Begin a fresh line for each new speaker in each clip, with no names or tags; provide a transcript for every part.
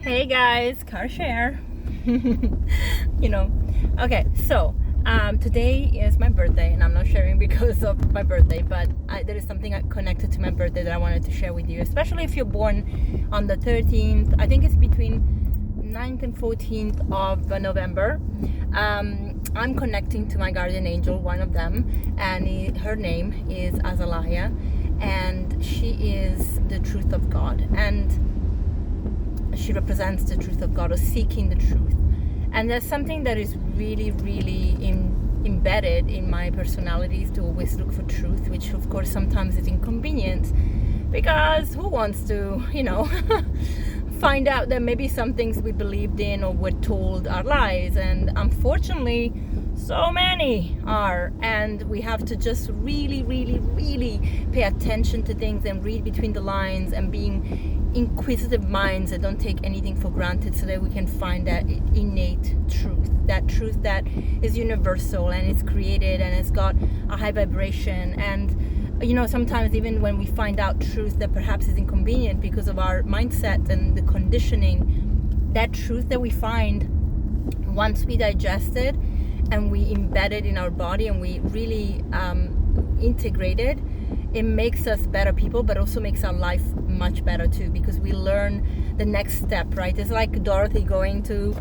Hey guys, car share. Okay, so today is my birthday, and I'm not sharing because of my birthday, but there is something connected to my birthday that I wanted to share with you, especially if you're born on the 13th. I think it's between 9th and 14th of November. I'm connecting to my guardian angel, one of them, and her name is Asaliah, and she is the truth of God, and she represents the truth of God, or seeking the truth. And that's something that is really, really embedded in my personality, is to always look for truth, which of course sometimes is inconvenient, because who wants to, find out that maybe some things we believed in or were told are lies, and unfortunately so many are, and we have to just really, really, really pay attention to things and read between the lines, and being inquisitive minds that don't take anything for granted, so that we can find that innate truth that is universal and is created and has got a high vibration. And sometimes even when we find out truth that perhaps is inconvenient because of our mindset and the conditioning, that truth that we find, once we digest it and we embed it in our body and we really integrate it, it makes us better people, but also makes our life much better too, because we learn the next step, right? It's like Dorothy going to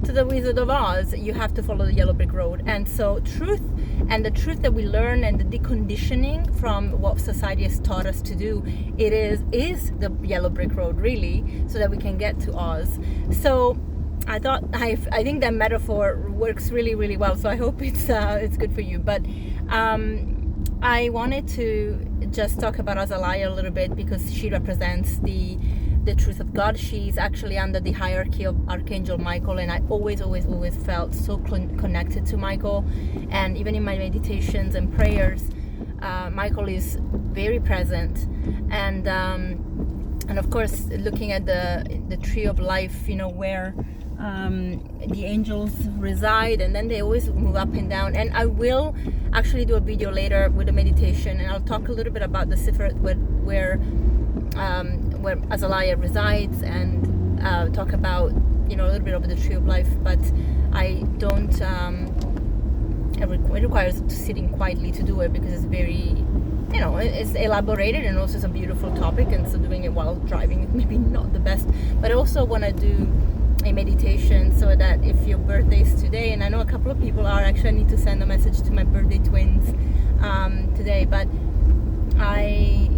the Wizard of Oz. You have to follow the yellow brick road. And so truth, and the truth that we learn, and the deconditioning from what society has taught us to do, it is the yellow brick road, really, so that we can get to Oz. So I think that metaphor works really, really well. So I hope it's good for you. But I wanted to just talk about Asaliah a little bit, because she represents the truth of God. She's actually under the hierarchy of Archangel Michael, and I always felt so connected to Michael. And even in my meditations and prayers, Michael is very present. And of course, looking at the tree of life, where the angels reside, and then they always move up and down. And I will actually do a video later with a meditation, and I'll talk a little bit about the Tiphereth where Asaliah resides, and talk about a little bit of the tree of life. But I don't. It requires sitting quietly to do it, because it's very, it's elaborated, and also it's a beautiful topic, and so doing it while driving is maybe not the best. But I also want to do a meditation, so that if your birthday is today, and I know a couple of people are, actually I need to send a message to my birthday twins today, but I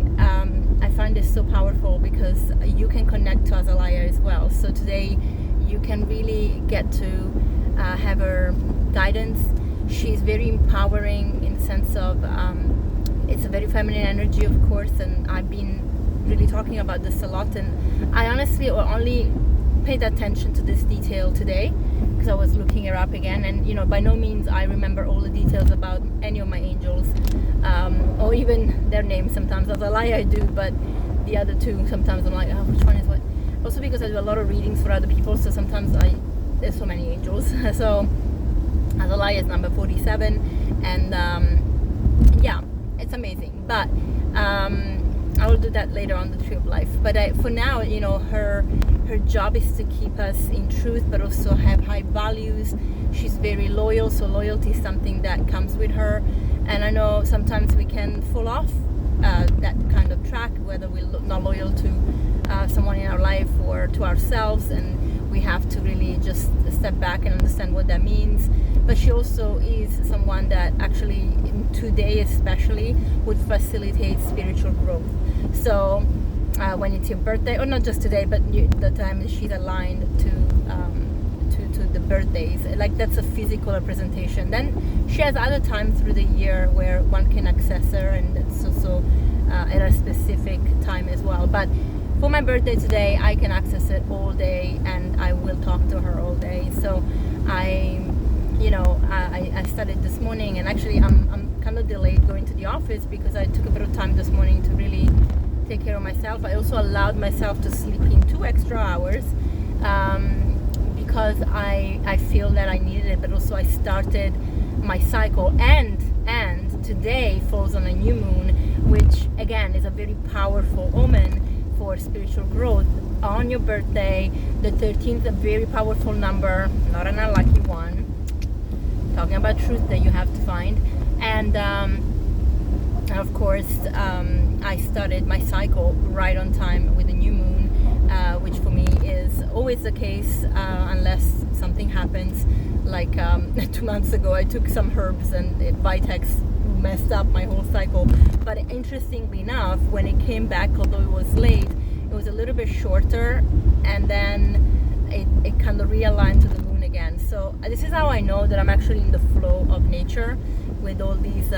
find this so powerful, because you can connect to Asaliah as well. So today you can really get to have her guidance. She's very empowering in the sense of it's a very feminine energy, of course, and I've been really talking about this a lot, and I honestly only paid attention to this detail today because I was looking her up again, and by no means I remember all the details about any of my angels, or even their names. Sometimes Asaliah I do, but the other two, sometimes I'm like, oh, which one is what? Also because I do a lot of readings for other people, so sometimes there's so many angels. So Asaliah is number 47, and yeah, it's amazing. But I will do that later on the tree of life. But for now, her job is to keep us in truth, but also have high values. She's very loyal, so loyalty is something that comes with her. And I know sometimes we can fall off that kind of track, whether we're not loyal to someone in our life or to ourselves, and we have to really just step back and understand what that means. But she also is someone that actually today especially would facilitate spiritual growth. So when it's your birthday, or not just today, but the time she's aligned to the birthdays, like that's a physical representation. Then she has other times through the year where one can access her, and it's also at a specific time as well. But for my birthday today, I can access it all day, and I will talk to her all day. So I started this morning, and actually I'm kind of delayed going to the office because I took a bit of time this morning to really take care of myself. I also allowed myself to sleep in 2 extra hours because I feel that I needed it, but also I started my cycle, and today falls on a new moon, which again is a very powerful omen for spiritual growth. on your birthday. The 13th, a very powerful number, not an unlucky one. Talking about truth that you have to find. And of course, I started my cycle right on time with the new moon, which for me is always the case, unless something happens. Like 2 months ago, I took some herbs and Vitex messed up my whole cycle. But interestingly enough, when it came back, although it was late, it was a little bit shorter, and then it kind of realigned to the moon again. So this is how I know that I'm actually in the flow of nature with all these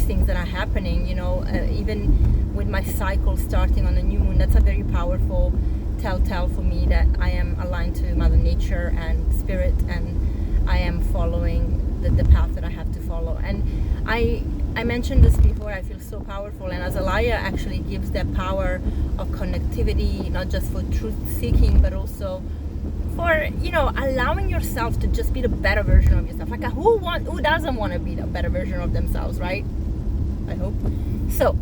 things that are happening. Even with my cycle starting on the new moon, that's a very powerful telltale for me that I am aligned to Mother Nature and Spirit, and I am following the path that I have to follow. And I mentioned this before, I feel so powerful, and Asaliah actually gives that power of connectivity, not just for truth seeking, but also for allowing yourself to just be the better version of yourself. Like who doesn't want to be the better version of themselves, right? I hope so.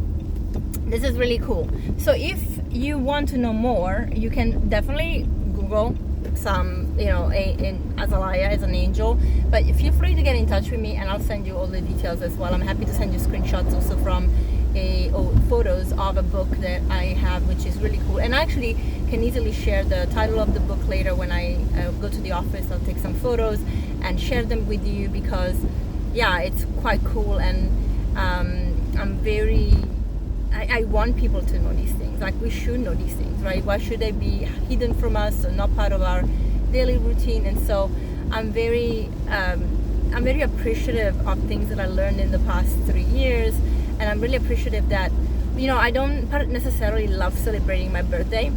This is really cool. So if you want to know more, you can definitely Google some, in Asaliah as an angel. But feel free to get in touch with me, and I'll send you all the details as well. I'm happy to send you screenshots also from photos of a book that I have, which is really cool. And I actually can easily share the title of the book later when I go to the office. I'll take some photos and share them with you, because it's quite cool. And I want people to know these things. Like, we should know these things, right? Why should they be hidden from us or not part of our daily routine? And so I'm very appreciative of things that I learned in the past 3 years, and I'm really appreciative that I don't necessarily love celebrating my birthday.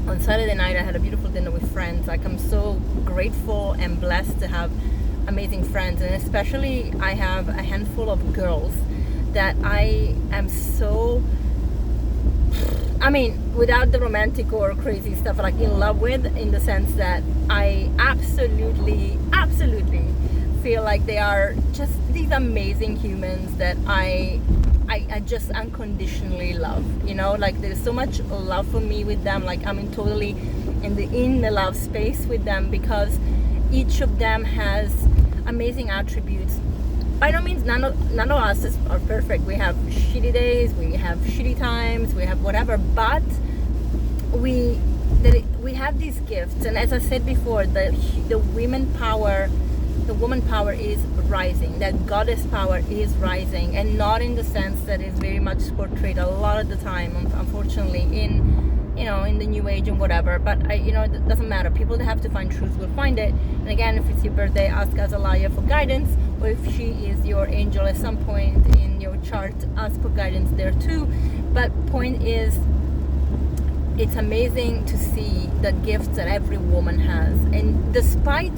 On Saturday night I had a beautiful dinner with friends. Like, I'm so grateful and blessed to have amazing friends, and especially I have a handful of girls that I am so, without the romantic or crazy stuff, like in love with, in the sense that I absolutely feel like they are just these amazing humans that I just unconditionally love. Like, there's so much love for me with them. Like, I'm totally in the love space with them, because each of them has amazing attributes. By no means, none of us are perfect. We have shitty days, we have shitty times, we have whatever, but we have these gifts. And as I said before, the woman power is rising. That goddess power is rising, and not in the sense that is very much portrayed a lot of the time, unfortunately, in the new age and whatever. But it doesn't matter. People that have to find truth will find it. And again, if it's your birthday, ask Asaliah for guidance, or if she is your angel at some point in your chart, ask for guidance there too. But point is, it's amazing to see the gifts that every woman has, and despite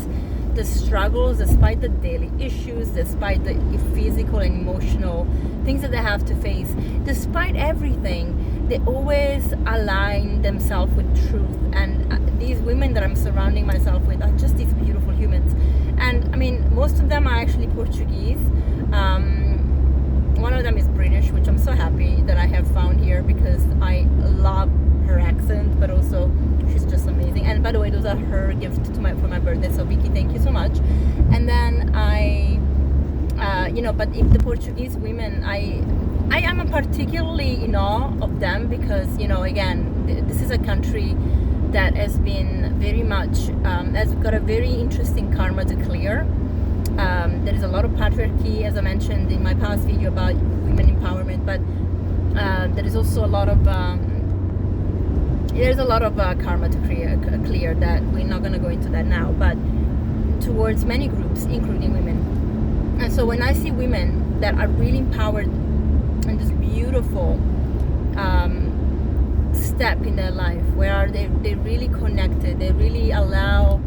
the struggles, despite the daily issues, despite the physical and emotional things that they have to face, despite everything, they always align themselves with truth. And these women that I'm surrounding myself with are just these beautiful humans. And most of them are actually Portuguese. One of them is British, which I'm so happy that I have found here, because I love her accent, but also she's just amazing. And by the way, those are her gift for my birthday, so Vicky, thank you so much. And then but if the Portuguese women, I am particularly in awe of them, because again, this is a country that has been very much has got a very interesting karma to clear. There is a lot of patriarchy, as I mentioned in my past video about women empowerment, but there is also a lot of karma to clear that we're not going to go into that now, but towards many groups, including women. And so when I see women that are really empowered and this beautiful step in their life, where they really connected, they really allow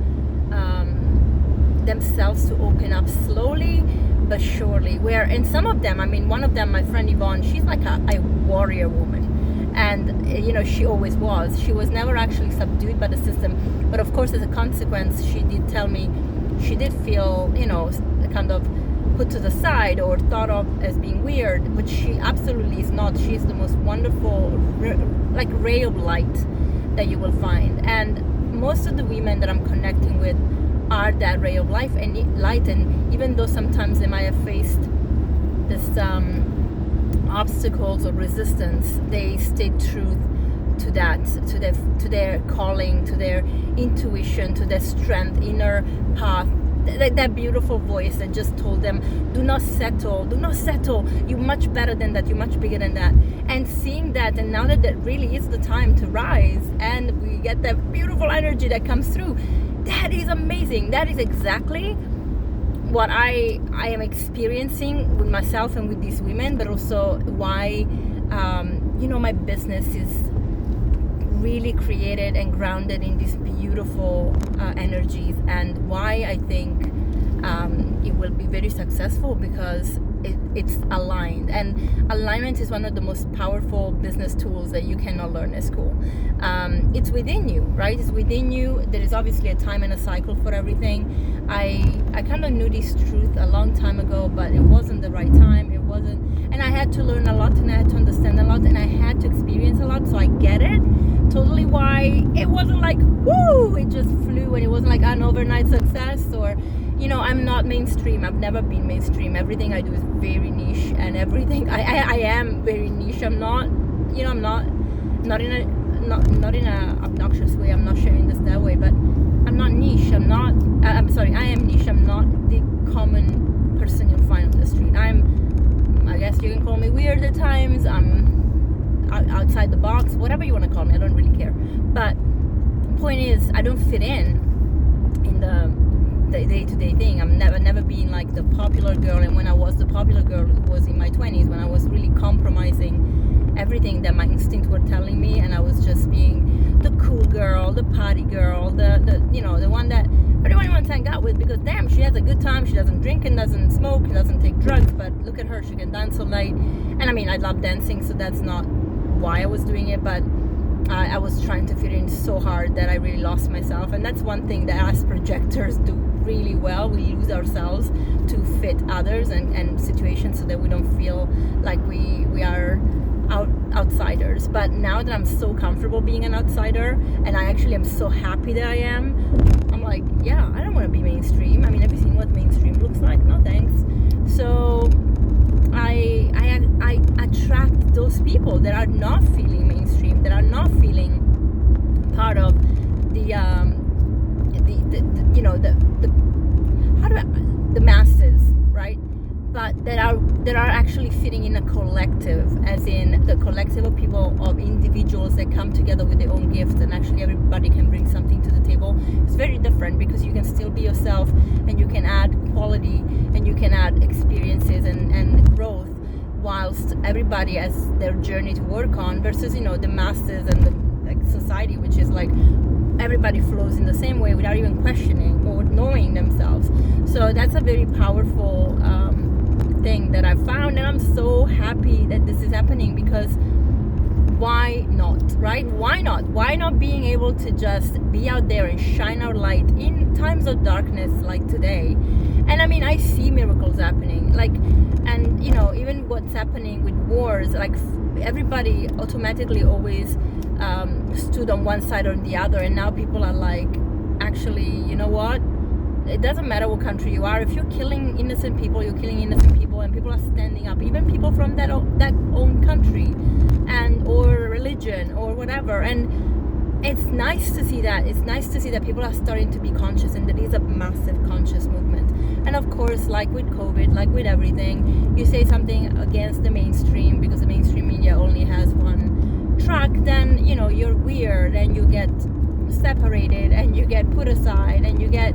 themselves to open up slowly but surely, and some of them, one of them, my friend Yvonne, she's like a warrior woman, and she always was. She was never actually subdued by the system, but of course, as a consequence, she did tell me she did feel kind of put to the side or thought of as being weird, but she absolutely is not. She's the most wonderful ray of light that you will find. And most of the women that I'm connecting with are that ray of life and light. And even though sometimes they might have faced this obstacles or resistance, they stay true to that, to their calling, to their intuition, to their strength, inner path. That beautiful voice that just told them, do not settle, you're much better than that, you're much bigger than that. And seeing that, and now that really is the time to rise, and we get that beautiful energy that comes through, that is amazing. That is exactly what I am experiencing with myself and with these women, but also why my business is really created and grounded in these beautiful energies, and why I think it will be very successful, because it's aligned. And alignment is one of the most powerful business tools that you cannot learn at school. It's within you, right? It's within you. There is obviously a time and a cycle for everything. I kind of knew this truth a long time ago, but it wasn't the right time. It wasn't, and I had to learn a lot, and I had to understand a lot, and I had to experience a lot, so I get it totally why it wasn't like woo, it just flew, and it wasn't like an overnight success. Or I'm not mainstream. I've never been mainstream. Everything I do is very niche, and everything I am very niche. I'm not I'm not in a obnoxious way. I'm not sharing this that way, but I'm not niche. I am niche. I'm not the common person you'll find on the street. I guess you can call me weird at times. I'm outside the box, whatever you want to call me. I don't really care. But the point is, I don't fit in the day-to-day thing. I'm never been like the popular girl. And when I was the popular girl, it was in my 20s, when I was really compromising everything that my instincts were telling me, and I was just being the cool girl, the party girl, the one that everyone wants to hang out with, because damn, she has a good time. She doesn't drink and doesn't smoke, she doesn't take drugs, but look at her, she can dance all night. And I mean, I love dancing, so that's not why I was doing it, but I was trying to fit in so hard that I really lost myself. And that's one thing that us projectors do really well. We use ourselves to fit others and situations, so that we don't feel like we are outsiders. But now that I'm so comfortable being an outsider, and I actually am so happy that I am, I'm like, yeah, I don't want to be mainstream. I mean, have you seen what mainstream looks like? No thanks. So I attract those people that are not feeling mainstream, that are not feeling part of the masses, right? But that are actually fitting in a collective, as in the collective of people, of individuals that come together with their own gifts, and actually everybody can bring something to the table. It's very different, because you can still be yourself, and you can add quality, and you can add experiences and growth, whilst everybody has their journey to work on, versus the masses and the society, which is like everybody flows in the same way without even questioning or knowing themselves. So that's a very powerful thing that I found, and I'm so happy that this is happening, because why not, right? Why not being able to just be out there and shine our light in times of darkness like today? And I mean, I see miracles happening, like, and even what's happening with wars, like everybody automatically always stood on one side or the other, and now people are like, actually, you know what, it doesn't matter what country you are. If you're killing innocent people, you're killing innocent people, and people are standing up, even people from that own country and or religion or whatever. And it's nice to see that. It's nice to see that people are starting to be conscious, and there is a massive conscious movement. And of course, like with COVID, like with everything, you say something against the mainstream because the mainstream media only has one track, then you're weird, and you get separated, and you get put aside, and you get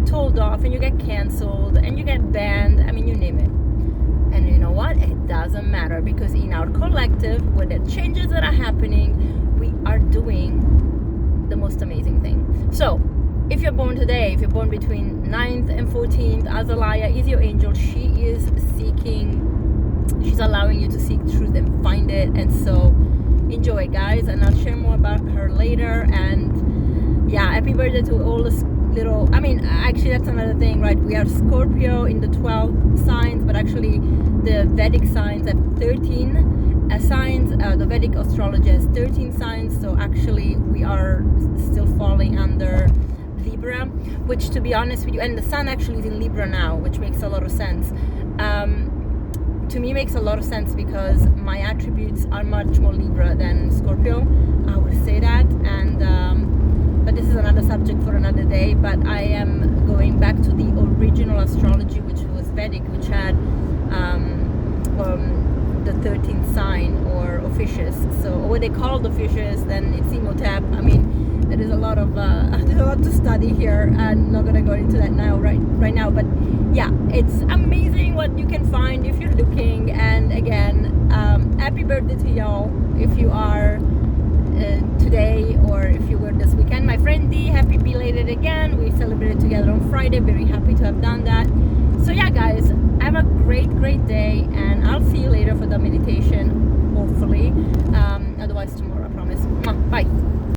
told off, and you get canceled, and you get banned. I mean, you name it. And you know what? It doesn't matter, because in our collective, with the changes that are happening, we are doing the most amazing thing. So if you're born today, if you're born between 9th and 14th, Asaliah is your angel. She is she's allowing you to seek truth and find it. And so enjoy it, guys, and I'll share more about her later. And yeah, happy birthday to all the actually that's another thing, right? We are Scorpio in the 12 signs, but actually the Vedic signs have 13, signs. The Vedic astrology has 13 signs, so actually we are still falling under Libra, which, to be honest with you, and the sun actually is in Libra now, which makes a lot of sense. To me, makes a lot of sense because my attributes are much more Libra than Scorpio. I would say that, and but this is another subject for another day. But I am going back to the original astrology, which was Vedic, which had the 13th sign, or officious. So what they called officious, then it's Imhotep. I mean, there is a lot of there's a lot to study here, and I'm not gonna go into that now right now. But yeah, it's amazing what you can find if you're looking. And again, happy birthday to y'all if you are today, or if you were this weekend. My friend D, happy belated again. We celebrated together on Friday. Very happy to have done that. So yeah, guys, have a great day, and I'll see you later for the meditation, hopefully. Otherwise tomorrow, I promise. Bye.